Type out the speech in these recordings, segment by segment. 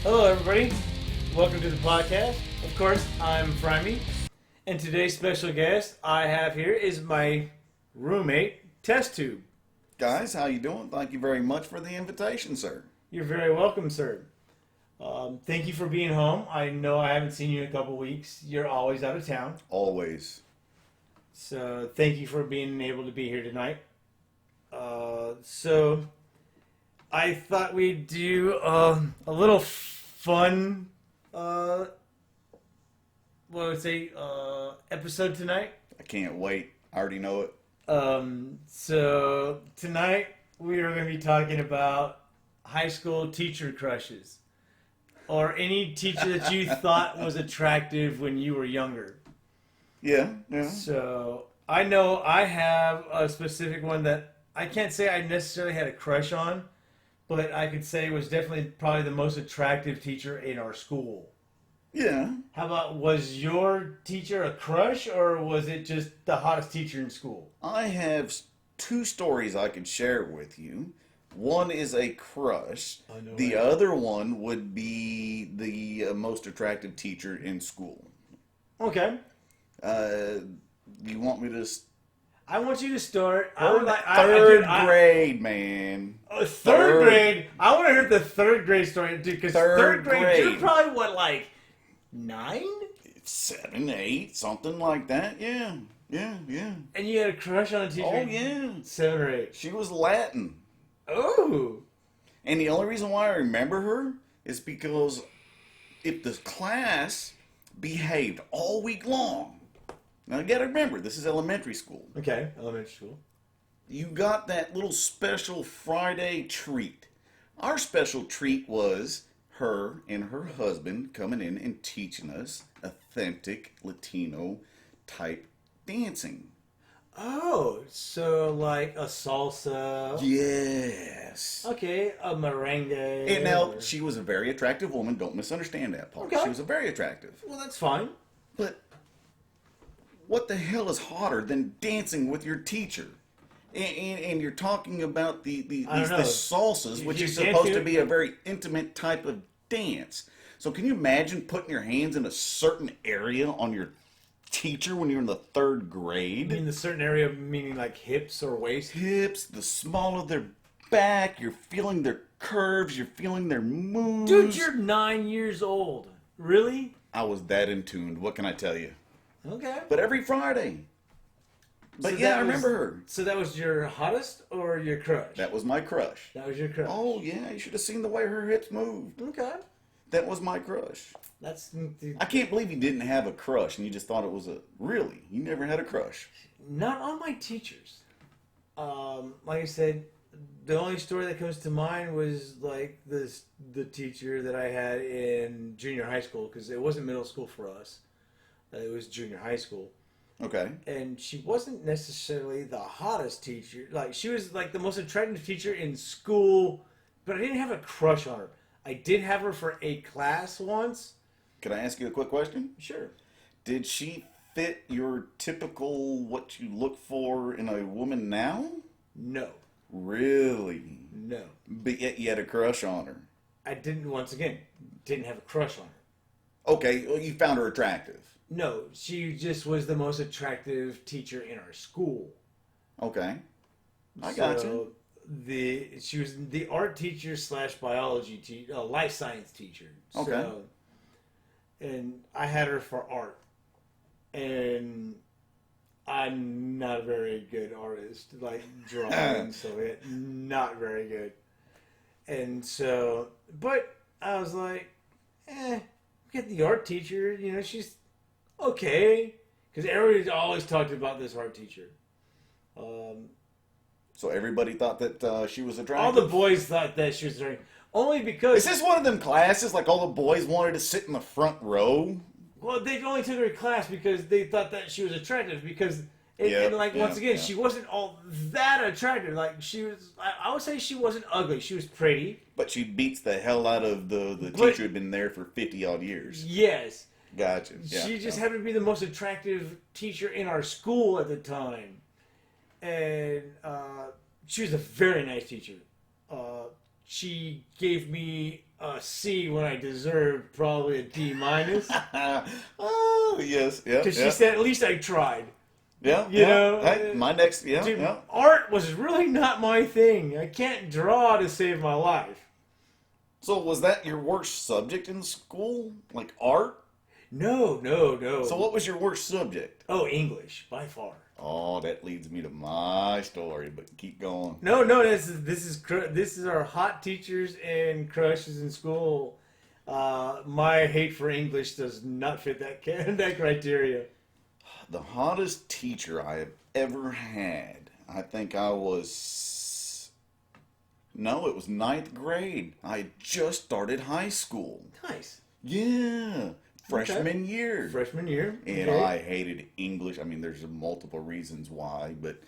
Hello, everybody. Welcome to the podcast. Of course, I'm Frymi, and today's special guest I have here is my roommate, TestTube. Guys, how you doing? Thank you very much for the invitation, sir. You're very welcome, sir. Thank you for being home. I know I haven't seen you in a couple weeks. You're always out of town. Always. So thank you for being able to be here tonight. So I thought we'd do a little fun, episode tonight. I can't wait. I already know it. So tonight we are going to be talking about high school teacher crushes. Or any teacher that you thought was attractive when you were younger. Yeah. So I know I have a specific one that I can't say I necessarily had a crush on, but I could say was definitely probably the most attractive teacher in our school. Yeah. How about, was your teacher a crush, or was it just the hottest teacher in school? I have two stories I can share with you. One is a crush. The other one would be the most attractive teacher in school. Okay. You want me to... I want you to start. Third grade, man. Third grade? I want to hear the third grade story, dude, because third grade, you're probably, what, like 9? 7, 8, something like that. Yeah. And you had a crush on a teacher? Oh, yeah. 7 or 8. She was Latin. Oh. And the only reason why I remember her is because if the class behaved all week long, now you gotta remember, this is elementary school. Okay, elementary school. You got that little special Friday treat. Our special treat was her and her husband coming in and teaching us authentic Latino type dancing. Oh, so like a salsa. Yes. Okay, a merengue. And now, she was a very attractive woman. Don't misunderstand that part. Okay. She was a very attractive. Well, that's fine. But what the hell is hotter than dancing with your teacher? And you're talking about these salsas, which is supposed to be a very intimate type of dance. So can you imagine putting your hands in a certain area on your teacher when you're in the third grade? You mean the certain area, meaning like hips or waist? Hips, the small of their back, you're feeling their curves, you're feeling their moves. Dude, you're 9 years old. Really? I was that in tune. What can I tell you? Okay. But every Friday. But So yeah, I remember her. So that was your hottest or your crush? That was my crush. That was your crush. Oh yeah, you should have seen the way her hips moved. Okay. That was my crush. That's. I can't believe you didn't have a crush and you just thought it was really. You never had a crush. Not on my teachers. Like I said, the only story that comes to mind was like the teacher that I had in junior high school, because it wasn't middle school for us. It was junior high school. Okay. And she wasn't necessarily the hottest teacher. Like, she was like the most attractive teacher in school, but I didn't have a crush on her. I did have her for a class once. Can I ask you a quick question? Sure. Did she fit your typical what you look for in a woman now? No. Really? No. But yet you had a crush on her. I didn't have a crush on her. Okay, well, you found her attractive. No, she just was the most attractive teacher in our school. Okay. I got you. She was the art teacher / biology teacher, life science teacher. Okay. So, and I had her for art. And I'm not a very good artist, like drawing, so not very good. And so, but I was like, get the art teacher, she's okay. Because everybody always talked about this art teacher. So everybody thought that she was attractive? All the boys thought that she was attractive. Only because... Is this one of them classes like all the boys wanted to sit in the front row? Well, they only took her to class because they thought that she was attractive. Because, once again, she wasn't all that attractive. Like, she was... I would say she wasn't ugly. She was pretty. But she beats the hell out of the teacher who had been there for 50-odd years. Yes. Gotcha. Yeah, she just happened to be the most attractive teacher in our school at the time. And she was a very nice teacher. she gave me a C when I deserved probably a D minus. Oh, yes. Yeah. Because she said, at least I tried. Yeah. You know? Hey, my next, Dude, art was really not my thing. I can't draw to save my life. So was that your worst subject in school? Like art? No. So what was your worst subject? Oh, English, by far. Oh, that leads me to my story, but keep going. No, this is our hot teachers and crushes in school. My hate for English does not fit that criteria. The hottest teacher I have ever had, I think I was... No, it was ninth grade. I had just started high school. Nice. Yeah. Freshman year. Freshman year. And I hated English. I mean, there's multiple reasons why, but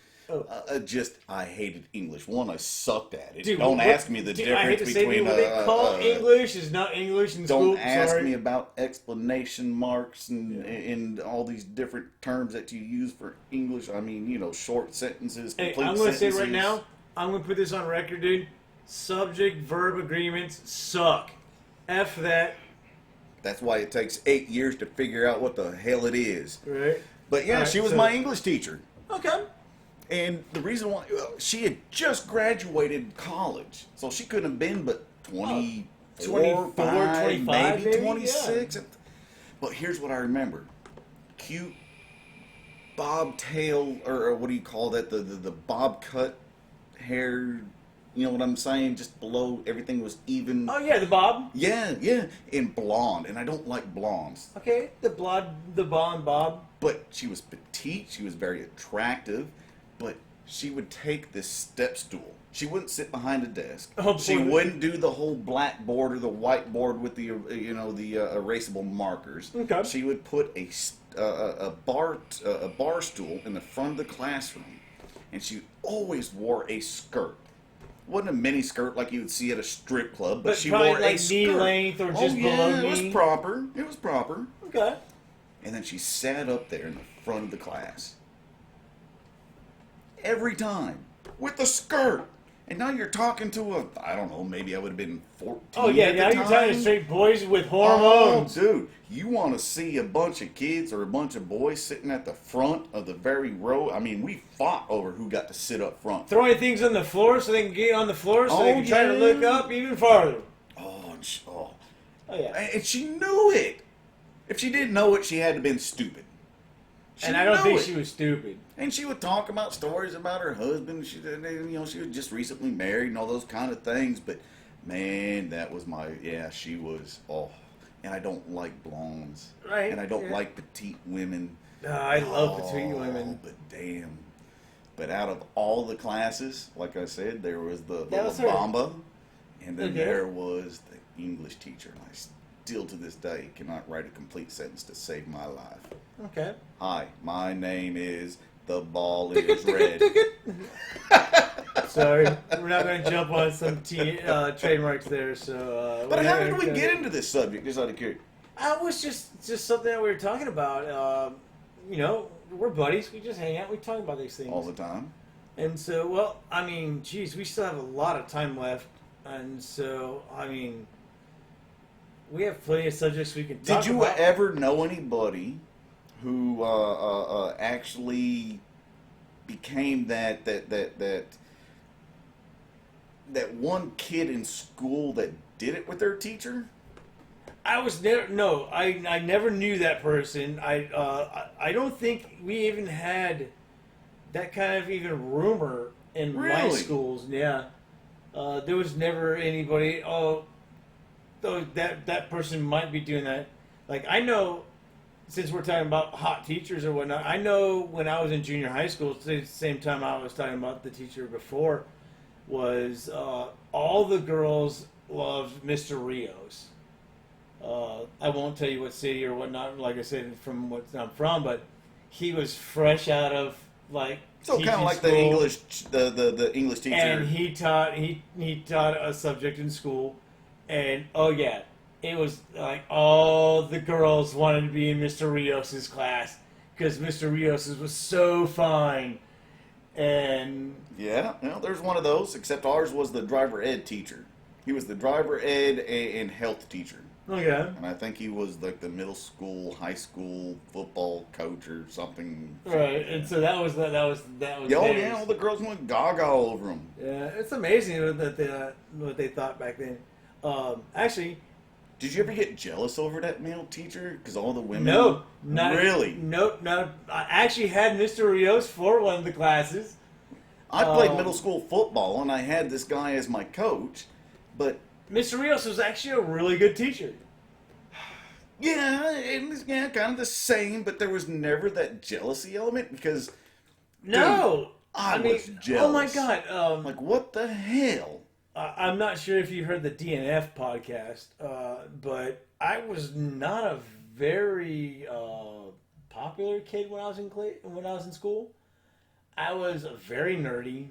I hated English. One, I sucked at it. Dude, don't ask me the difference between... what they call English is not English in school. Don't ask me about explanation marks and all these different terms that you use for English. I mean, you know, short sentences, complete sentences. I'm going to say right now, I'm going to put this on record, dude. Subject-verb agreements suck. F that. That's why it takes 8 years to figure out what the hell it is. Right. But yeah, she was my English teacher. Okay. And the reason why, she had just graduated college. So she couldn't have been but 24, 25, maybe 26. Yeah. But here's what I remember. Cute bobtail, or what do you call that? The bob cut hair. You know what I'm saying? Just below, everything was even. Oh, yeah, the bob. Yeah. And blonde. And I don't like blondes. Okay, the blonde bob. But she was petite. She was very attractive. But she would take this step stool. She wouldn't sit behind a desk. She wouldn't do the whole blackboard or the whiteboard with the erasable markers. Okay. She would put a bar stool in the front of the classroom. And she always wore a skirt. Wasn't a mini skirt like you would see at a strip club, but she wore like a skirt. knee length or just below knee. It was proper. It was proper. Okay. And then she sat up there in the front of the class. Every time. With the skirt. And now you're talking to I don't know, maybe I would have been 14 Oh, yeah, now you're talking to straight boys with hormones. Oh, dude, you want to see a bunch of kids or a bunch of boys sitting at the front of the very row? I mean, we fought over who got to sit up front. Throwing things on the floor so they can get on the floor so they can try to look up even farther. Oh, yeah. And she knew it. If she didn't know it, she had to have been stupid. And I don't think she was stupid. And she would talk about stories about her husband. She was just recently married and all those kind of things. But, man, that was she was, and I don't like blondes. Right. And I don't like petite women. I love petite women. But damn. But out of all the classes, like I said, there was the was Bamba. And then there was the English teacher. And I still to this day cannot write a complete sentence to save my life. Okay. Hi, my name is The Ball is Red. Sorry, we're not going to jump on some trademarks there. So. But how did we get into this subject? Just out of curiosity. It was just something that we were talking about. We're buddies. We just hang out. We talk about these things all the time. And so, we still have a lot of time left, and so, we have plenty of subjects we can talk about. Did you ever know anybody who actually became that one kid in school that did it with their teacher? I never knew that person. I don't think we even had that kind of even rumor in my schools. Yeah, there was never anybody. That person might be doing that. Like, I know, since we're talking about hot teachers or whatnot, I know when I was in junior high school, at the same time I was talking about the teacher before, was all the girls loved Mr. Rios. I won't tell you what city or whatnot, like I said, from what I'm from, but he was fresh out of, so kind of like school, the English teacher. And he taught a subject in school. And, it was like all the girls wanted to be in Mr. Rios' class because Mr. Rios was so fine. And... Yeah, there's one of those, except ours was the driver ed teacher. He was the driver ed and health teacher. Okay. And I think he was like the middle school, high school football coach or something. Right, and so that was. Oh yeah, all the girls went gaga all over him. Yeah, it's amazing what they thought back then. Actually, did you ever get jealous over that male teacher? Because all the women. No, not really. Nope, not. I actually had Mr. Rios for one of the classes. I played middle school football, and I had this guy as my coach, but Mr. Rios was actually a really good teacher. Yeah, it was kind of the same, but there was never that jealousy element because. No, dude, I was jealous. Oh my god! Like what the hell? I'm not sure if you heard the DNF podcast, but I was not a very popular kid when I was in school. I was very nerdy.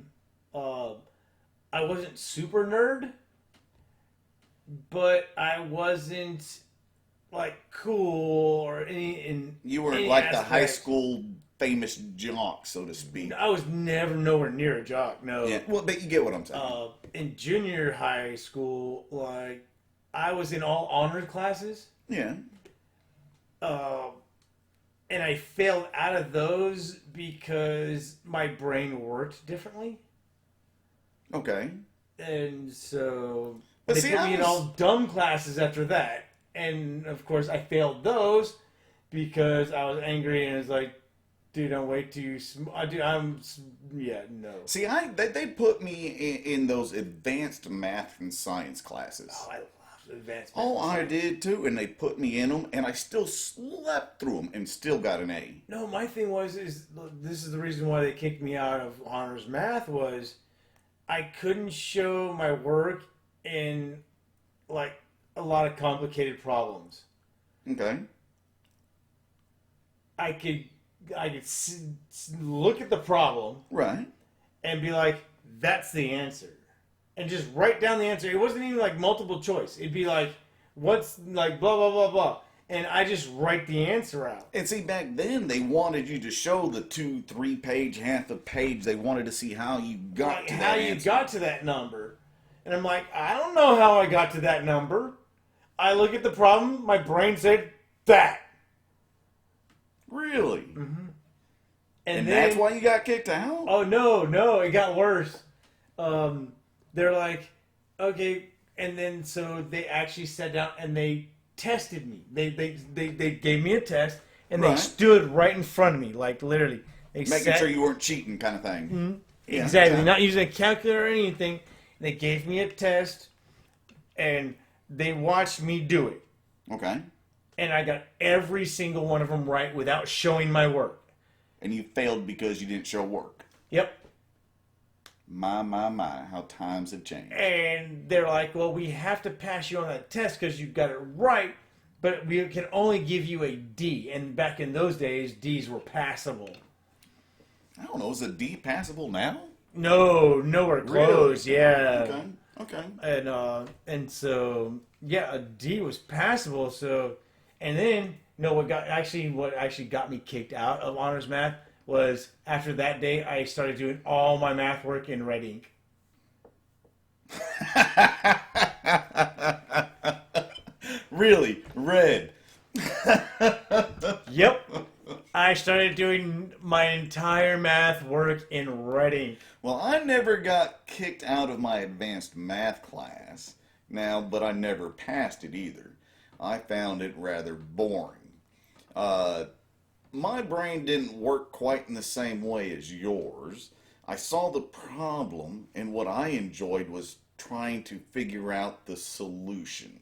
I wasn't super nerd, but I wasn't like cool or any. You weren't any like aspect. the high school famous jock, so to speak. I was never nowhere near a jock. No. Yeah. Well, but you get what I'm saying. In junior high school, like I was in all honors classes. Yeah. And I failed out of those because my brain worked differently. Okay. And so But they see, put me in all dumb classes after that. And of course I failed those because I was angry and it was like, dude, I'm way too smart. No. See, they put me in those advanced math and science classes. Oh, I love advanced math. Oh, I did too, and they put me in them, and I still slept through them and still got an A. No, my thing is this is the reason why they kicked me out of honors math was I couldn't show my work in like a lot of complicated problems. Okay. I could look at the problem, right, and be like, "That's the answer," and just write down the answer. It wasn't even like multiple choice. It'd be like, "What's like blah blah blah blah," and I just write the answer out. And see, back then they wanted you to show the 2-3 page, half a page. They wanted to see how you got to that how you answer. got to that number, and I'm like, I don't know how I got to that number. I look at the problem. My brain said that. Really? Mm-hmm. And then, that's why you got kicked out? Oh, no, it got worse. They're like, okay, and then so they actually sat down and they tested me. They gave me a test, and they stood right in front of me, like literally. Making sure you weren't cheating kind of thing. Mm-hmm. Yeah, exactly. Not using a calculator or anything. They gave me a test, and they watched me do it. Okay. And I got every single one of them right without showing my work. And you failed because you didn't show work. Yep. My, how times have changed. And they're like, well, we have to pass you on that test because you got it right, but we can only give you a D. And back in those days, Ds were passable. I don't know, is a D passable now? No, nowhere close, really? yeah. Okay. And so, yeah, a D was passable, so... And then, what actually got me kicked out of honors math was after that day, I started doing all my math work in red ink. Really? Red? Yep. I started doing my entire math work in red ink. Well, I never got kicked out of my advanced math class now, but I never passed it either. I found it rather boring. My brain didn't work quite in the same way as yours. I saw the problem, and what I enjoyed was trying to figure out the solution.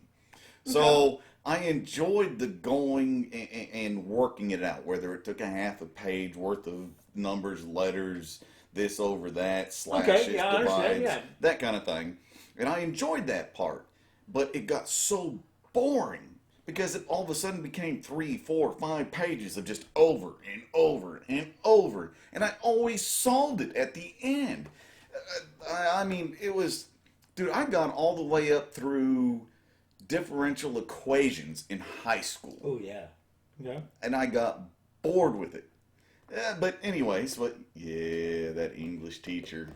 So I enjoyed the going and working it out, whether it took a half a page worth of numbers, letters, this over that, slashes, divides, that kind of thing. And I enjoyed that part, but it got so boring because it all of a sudden became 3, 4, 5 pages of just over and over and over. And I always solved it at the end. I mean, it was, dude, I got all the way up through differential equations in high school. Oh, yeah. Yeah. And I got bored with it. But anyways, that English teacher.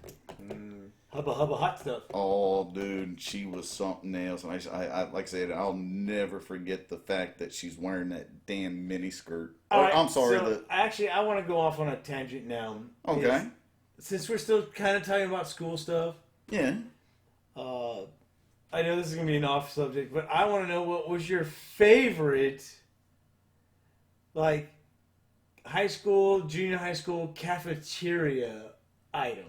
Hubba hubba hot stuff. Oh, dude, she was something else. And I like I said, I'll never forget the fact that she's wearing that damn mini skirt. All right, I'm sorry. So actually, I want to go off on a tangent now. Okay. Since we're still kind of talking about school stuff. Yeah. I know this is going to be an off subject, but I want to know what was your favorite, like, high school, junior high school cafeteria item.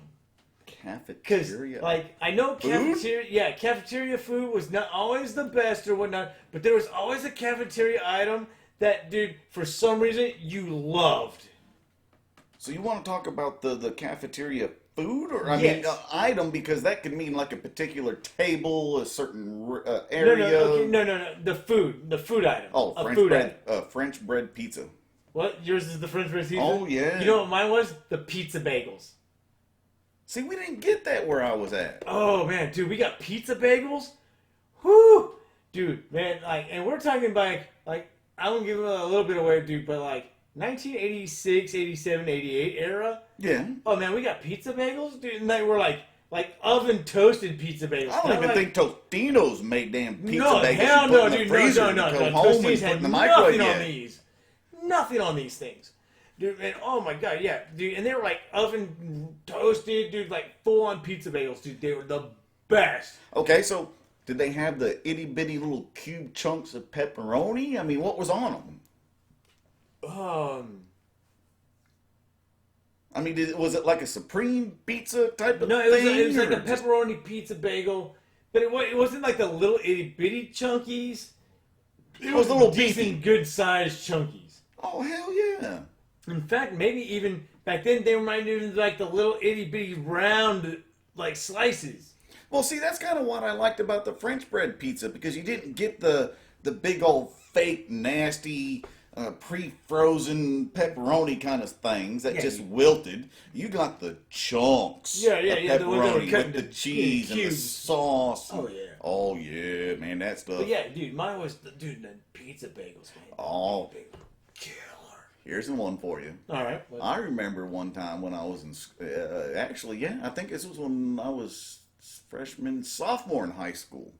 Cafeteria. Like, I know cafeteria food was not always the best or whatnot, but there was always a cafeteria item that, dude, for some reason, you loved. So you want to talk about the cafeteria food, or Yes. item, because that could mean like a particular table, a certain area. No. The food item. Oh, French bread pizza. What? Yours is the French bread pizza? Oh yeah. You know what mine was? The pizza bagels. See, we didn't get that where I was at. Oh man, dude, we got pizza bagels. Whoo, dude, man, like, and we're talking like I won't give a little bit away, dude, but like 1986, 87, 88 era. Yeah. Oh man, we got pizza bagels, dude, and they were like oven toasted pizza bagels. I don't even think Tostinos make damn pizza no, bagels. hell you put no, in the dude, freezer no. and come home and Tostinos put had in the microwave. nothing on these. Nothing on these things. Dude, and oh my god, yeah, dude, and they were like oven toasted, dude, like full on pizza bagels, dude. They were the best. Okay, so did they have the itty bitty little cube chunks of pepperoni? I mean, what was on them? I mean, was it like a supreme pizza type of no, thing? it was like a just- pepperoni pizza bagel, but it wasn't like the little itty bitty chunkies. It was a little beefy. decent, good sized chunkies. Oh hell yeah! In fact, maybe even back then they might even like the little itty bitty round like slices. Well, see, that's kind of what I liked about the French bread pizza, because you didn't get the big old fake nasty pre-frozen pepperoni kind of things that just wilted. You got the chunks of pepperoni with the cheese and the sauce. Oh yeah, man, that stuff. But yeah, dude, mine was the pizza bagels, man. Oh, Killer. here's the one for you. All right. I remember one time when I was in, I think this was when I was sophomore in high school.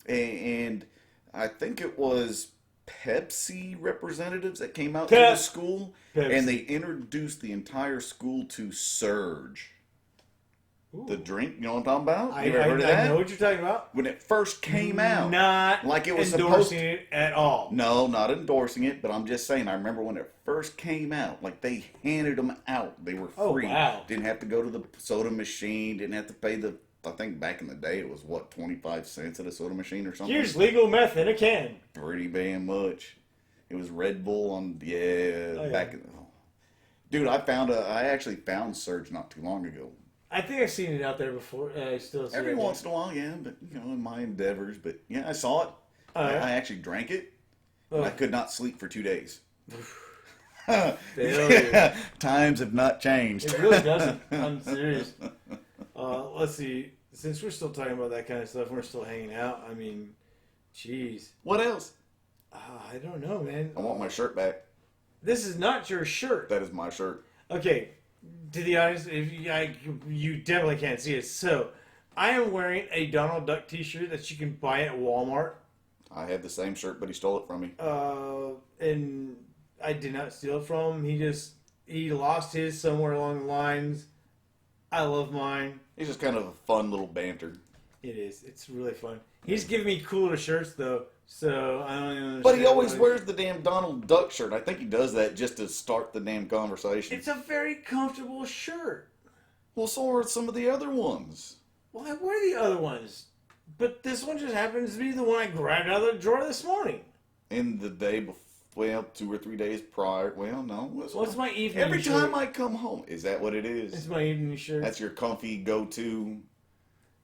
And I think it was Pepsi representatives that came out to the school. Pepsi. And they introduced the entire school to Surge. Ooh. The drink, you know what I'm talking about? You I ever heard of that? I know what you're talking about. When it first came out. Not like it was endorsing it at all. No, not endorsing it, but I'm just saying, I remember when it first came out, like they handed them out. They were free. Oh, wow. Didn't have to go to the soda machine, didn't have to pay I think back in the day it was what, 25 cents at a soda machine or something? Here's legal meth in a can. Pretty damn much. It was Red Bull on, back in, dude, I actually found Surge not too long ago. I think I've seen it out there before. I still see Every it once in a while, yeah, but in my endeavors, but yeah, I saw it. I actually drank it. And I could not sleep for 2 days. Times have not changed. It really doesn't. I'm serious. Let's see. Since we're still talking about that kind of stuff, we're still hanging out. I mean, jeez. What else? I don't know, man. I want my shirt back. This is not your shirt. That is my shirt. Okay, to the audience, you definitely can't see it. So, I am wearing a Donald Duck T-shirt that you can buy at Walmart. I had the same shirt, but he stole it from me. And I did not steal it from him. He lost his somewhere along the lines. I love mine. It's just kind of a fun little banter. It is. It's really fun. He's giving me cooler shirts though, so I don't even understand. But he always wears the damn Donald Duck shirt. I think he does that just to start the damn conversation. It's a very comfortable shirt. Well, so are some of the other ones. Well, I wear the other ones, but this one just happens to be the one I grabbed out of the drawer this morning. In the day before. Well, 2 or 3 days prior. Well, no. What's my evening Every shirt? time I come home. Is that what it is? It's my evening shirt. That's your comfy go-to.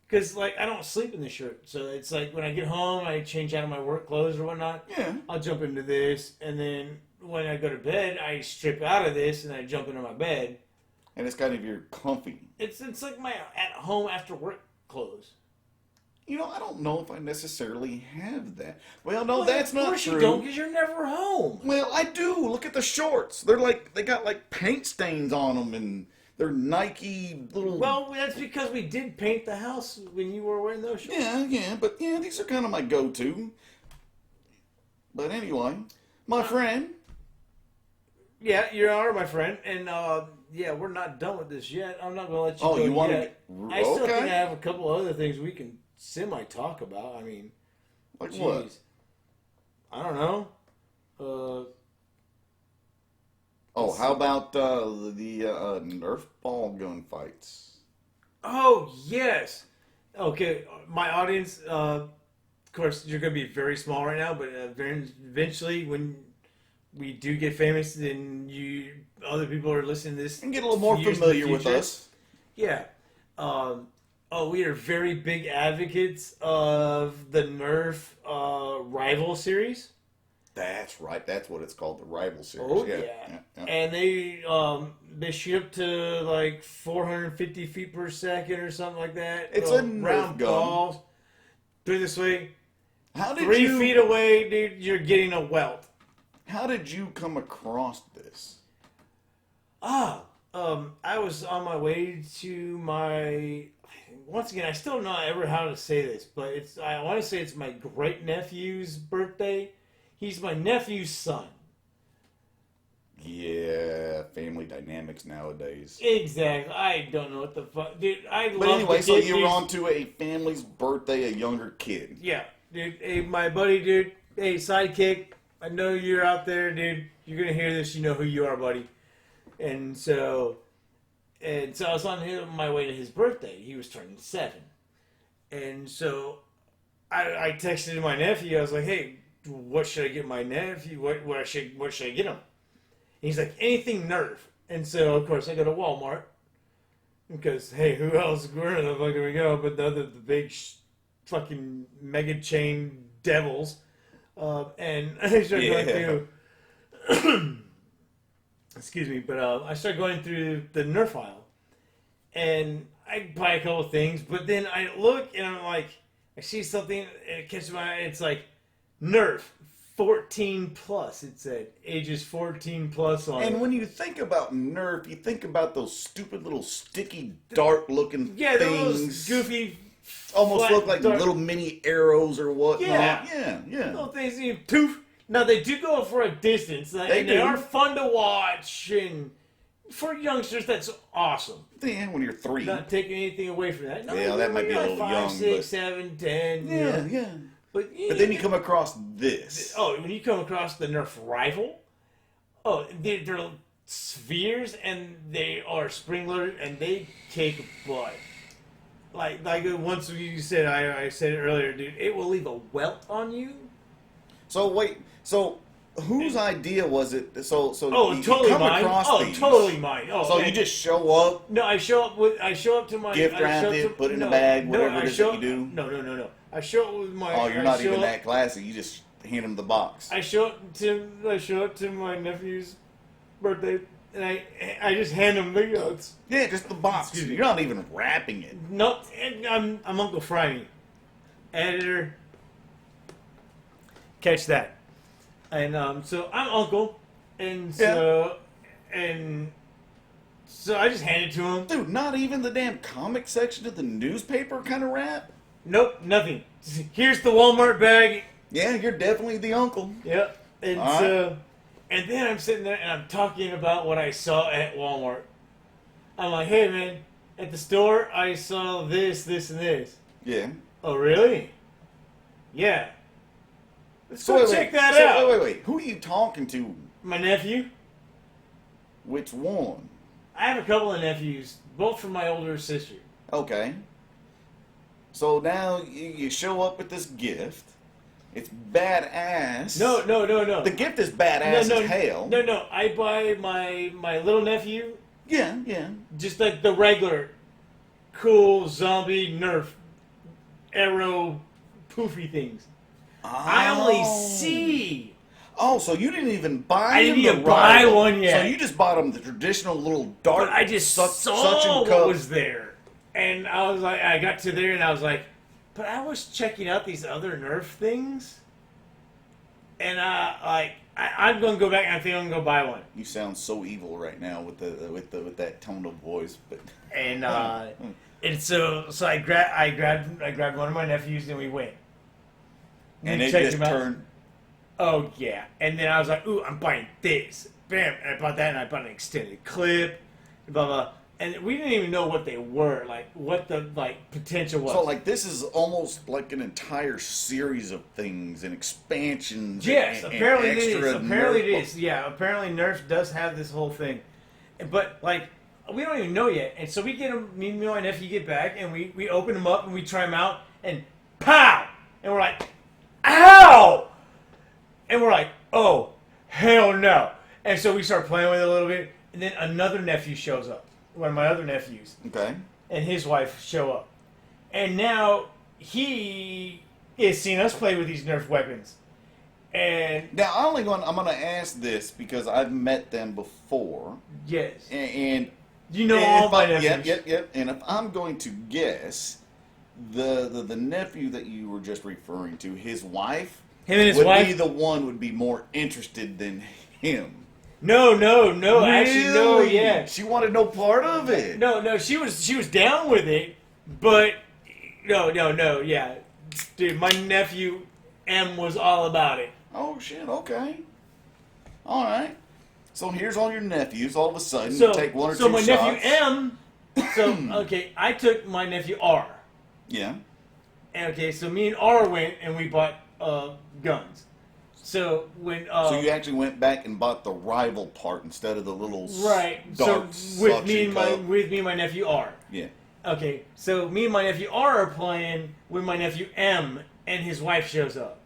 Because, like, I don't sleep in the shirt. So it's like when I get home, I change out of my work clothes or whatnot. Yeah. I'll jump into this. And then when I go to bed, I strip out of this and I jump into my bed. And it's kind of your comfy. It's like my at-home after work clothes. I don't know if I necessarily have that. Well, no, that's not true. Of course you don't, because you're never home. Well, I do. Look at the shorts. They got like paint stains on them, and They're Nike little. Well, that's because we did paint the house when you were wearing those shorts. Yeah, but these are kind of my go-to. But anyway, my friend. Yeah, you are my friend, and we're not done with this yet. I'm not gonna let you go you want yet. to? I still think I have a couple other things we can semi-talk about. I mean, like geez. what? I don't know. How about the Nerf ball gun fights? Oh yes. Okay, my audience. Of course, you're gonna be very small right now, but eventually, when we do get famous, then other people are listening to this and get a little more familiar with us. Yeah. We are very big advocates of the Nerf Rival series. That's right. That's what it's called, the Rival series. Oh yeah. And they shoot up to like 450 feet per second or something like that. It's a Nerf gun. Balls. Put it this way. How did 3 feet away, dude, you're getting a welt. How did you come across this? I was on my way to my. Once again, I still don't know ever how to say this, but I want to say it's my great nephew's birthday. He's my nephew's son. Yeah, family dynamics nowadays. Exactly. I don't know what the fuck, dude. But anyway, so you were on to a family's birthday, a younger kid. Yeah, dude. Hey, my buddy, dude. Hey, sidekick. I know you're out there, dude. You're gonna hear this. You know who you are, buddy. And so I was on my way to his birthday. He was turning 7, and so I texted my nephew. I was like, "Hey, what should I get my nephew? What should I get him?" And he's like, "Anything Nerf." And so of course I go to Walmart because hey, who else? Where the fuck do we go? But the big fucking mega chain devils. And I started going through. Excuse me, but I started going through the Nerf aisle, and I buy a couple of things. But then I look and I'm like, I see something and it catches my eye. It's like Nerf 14 plus. It said ages 14 plus on it. And when you think about Nerf, you think about those stupid little sticky dart looking things. Those goofy. Almost look like little mini arrows or whatnot. Yeah. Little things you poof. Now they do go for a distance. They are fun to watch, and for youngsters, that's awesome. Yeah, when you're 3. Not taking anything away from that. No, yeah, that might be a little 5, young. 6, 7, 10. Yeah. But then you come across this. Oh, when you come across the Nerf Rival, they're spheres and they are spring-loaded and they kick butt. Like once you said, I said it earlier, dude, it will leave a welt on you. So wait, whose idea was it? So you totally come mine. across these. Totally mine. Oh, so man. You just show up? No, I show up to my gift wrap it, put it in a bag, whatever it is that you do. No. I show up with my. Oh, you're not even that classy. You just hand him the box. I show up to my nephew's birthday. And I just hand him the goats. Yeah, just the box. You're not even wrapping it. No, I'm Uncle Frymy. Editor. Catch that. And so I'm Uncle. And so I just hand it to him. Dude, not even the damn comic section of the newspaper kind of wrap? Nope, nothing. Here's the Walmart bag. Yeah, you're definitely the uncle. Yep. And and then I'm sitting there and I'm talking about what I saw at Walmart. I'm like, hey man, at the store I saw this, and this. Yeah. Oh really? Yeah. Let's go check that out. Wait. Who are you talking to? My nephew. Which one? I have a couple of nephews, both from my older sister. Okay. So now you show up with this gift. It's badass. No. The gift is badass as hell. No. I buy my little nephew. Yeah. Just like the regular, cool zombie Nerf, arrow, poofy things. Oh. I only see. Oh, so you didn't even buy I didn't even buy one yet. So you just bought him the traditional little dart. But I just saw what was there, and I was like, I got to there and I was like. But I was checking out these other Nerf things. And I'm gonna go back and I think I'm gonna go buy one. You sound so evil right now with that tone of voice, but And so I grabbed one of my nephews and we went. And it just turned. Oh yeah, and then I was like, "Ooh, I'm buying this." Bam, and I bought that, and I bought an extended clip, blah blah. And we didn't even know what they were, like what the potential was. So like this is almost like an entire series of things and expansions. Yes, apparently and it is. Apparently Nerf. it is. Yeah, apparently Nerf does have this whole thing, but like we don't even know yet. And so we get them. Me and my nephew get back, and we open them up and we try them out, and pow, and we're like, ow, and we're like, oh hell no. And so we start playing with it a little bit, and then another nephew shows up. One of my other nephews. Okay. And his wife show up. And now he is seeing us play with these Nerf weapons. And now I'm gonna ask this because I've met them before. Yes. And you know all my nephews. Yep. And if I'm going to guess, the nephew that you were just referring to, his wife, him and his wife would be the one would be more interested than him. No, really? actually, no, yeah. She wanted no part of it. No, she was down with it, but no, yeah. Dude, my nephew M was all about it. Oh, shit, okay. All right. So here's all your nephews, all of a sudden, you take one or two shots. So my nephew M, okay, I took my nephew R. Yeah. And okay, so me and R went and we bought guns. So when so you actually went back and bought the rival part instead of the little dark so with me and my nephew R. Yeah. Okay, so me and my nephew R are playing with my nephew M, and his wife shows up.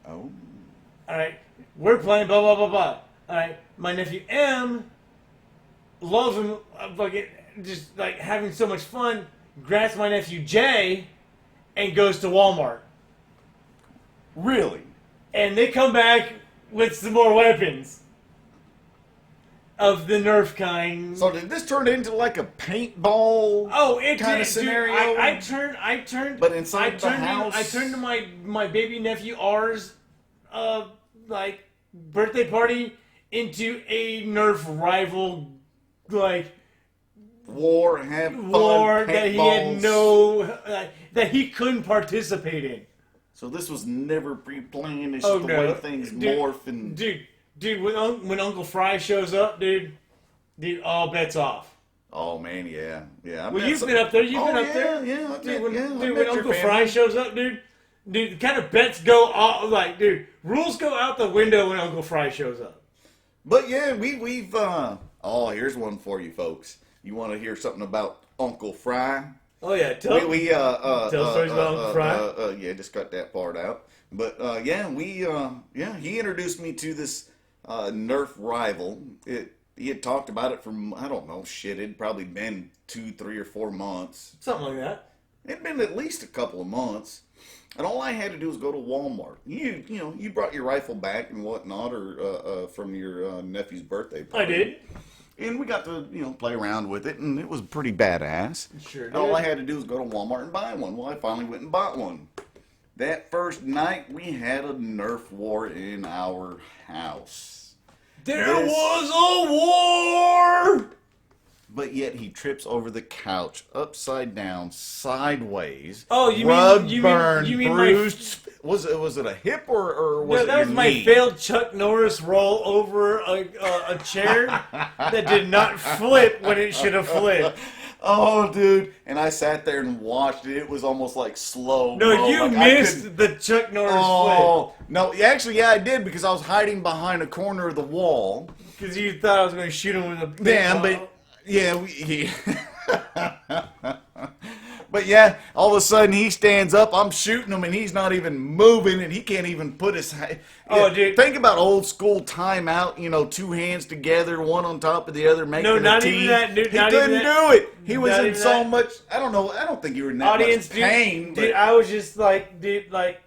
Oh. All right, we're playing blah blah blah blah. All right, my nephew M loves him, fucking just like having so much fun. Grabs my nephew J, and goes to Walmart. Really? And they come back with some more weapons of the Nerf kind. So did this turn into like a paintball kind of scenario? Dude, I turned. But inside the house, I turned to my baby nephew R's birthday party into a Nerf rival war that he had that he couldn't participate in. So this was never pre-planned. It's just the way things morph and... Dude, when Uncle Fry shows up, dude, all bets off. Oh, man, yeah. Well, you've been up there. Yeah. When Uncle Fry shows up, dude, kind of bets go off. Rules go out the window when Uncle Fry shows up. But, yeah, we've... here's one for you, folks. You want to hear something about Uncle Fry? Oh yeah, tell stories about Uncle Fry. Yeah, just cut that part out. But he introduced me to this Nerf rival. He had talked about it from it'd probably been 2, 3, or 4 months. Something like that. It'd been at least a couple of months. And all I had to do was go to Walmart. You brought your rifle back and whatnot, or from your nephew's birthday party. I did. And we got to, play around with it, and it was pretty badass. Sure did. And all I had to do was go to Walmart and buy one. Well, I finally went and bought one. That first night, we had a Nerf war in our house. There was a war! But yet he trips over the couch, upside down, sideways. Oh, you mean bruised? Was it a hip or was it that your was my knee? failed Chuck Norris roll over a chair that did not flip when it should have flipped. Oh, dude. And I sat there and watched it. It was almost like slow. No, you missed the Chuck Norris flip. No, actually, I did because I was hiding behind a corner of the wall. Because you thought I was going to shoot him with a damn, but... Yeah, but yeah, all of a sudden he stands up, I'm shooting him, and he's not even moving, and he can't even put his... dude. Think about old school timeout, 2 hands together, one on top of the other, making a T. No, not even that, dude. He couldn't do it. He was in so much... I don't think you were in that much pain. Dude, I was just my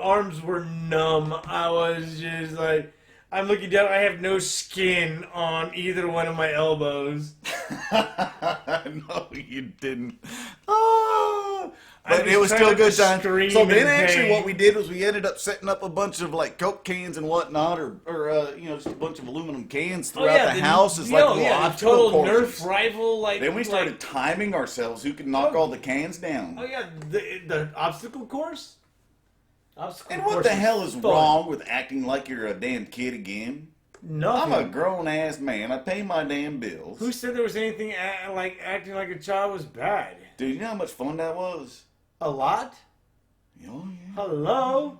arms were numb. I was just like... I'm looking down. I have no skin on either one of my elbows. No, you didn't. Oh, But it was still a good time. So then, actually, pain. what we did was we ended up setting up a bunch of like Coke cans and whatnot, or just a bunch of aluminum cans throughout the house as like little obstacle courses. Nerf rival. Then we started timing ourselves who could knock all the cans down. Oh yeah, the obstacle course. And what the hell is wrong with acting like you're a damn kid again? Nothing. I'm a grown-ass man. I pay my damn bills. Who said there was anything like acting like a child was bad? Dude, you know how much fun that was? A lot? Oh, yeah. Hello?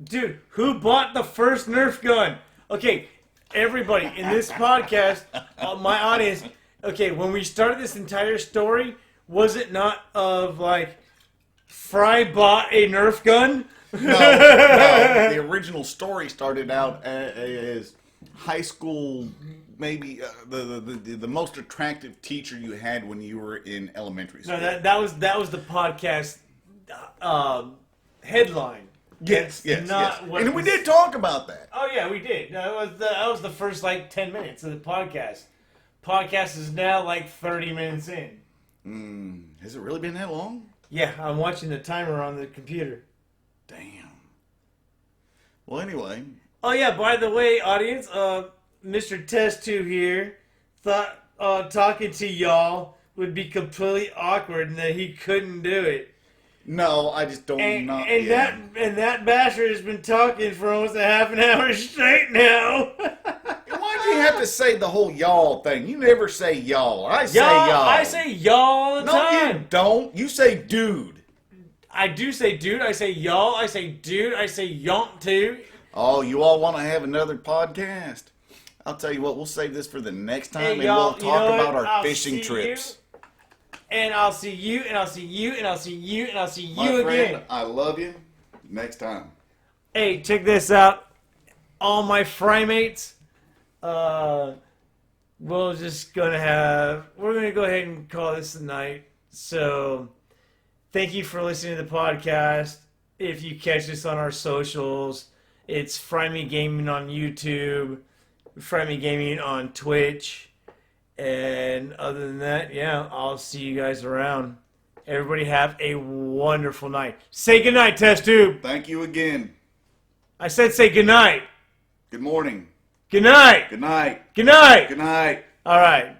Dude, who bought the first Nerf gun? Okay, everybody in this podcast, my audience, okay, when we started this entire story, was it not of like, Fry bought a Nerf gun? No, the original story started out as high school, maybe the most attractive teacher you had when you were in elementary school. No, that was the podcast headline. Yes. And we did talk about that. Oh yeah, we did. No, that was the first like 10 minutes of the podcast. Podcast is now like 30 minutes in. Has it really been that long? Yeah, I'm watching the timer on the computer. Damn. Well, anyway. Oh yeah, by the way, audience, Mr. TestTube here thought talking to y'all would be completely awkward and that he couldn't do it. No, I just don't that bastard has been talking for almost a half an hour straight now. Why do you have to say the whole y'all thing? You never say y'all. I say y'all. I say y'all all the time. No, you don't. You say dude. I do say dude. I say y'all. I say dude. I say yonk too. Oh, you all want to have another podcast? I'll tell you what. We'll save this for the next time, and we'll talk about our fishing trips. And I'll see you, and I'll see you, and I'll see you, and I'll see you My friend, again. I love you. Next time. Hey, check this out. All my Frymates, we're gonna go ahead and call this a night. So, thank you for listening to the podcast. If you catch us on our socials, it's FrymiGaming on YouTube, FrymiGaming on Twitch. And other than that, yeah, I'll see you guys around. Everybody have a wonderful night. Say goodnight, TestTube. Thank you again. I said say goodnight. Good morning. Good night. Good night. Good night. Good night. All right.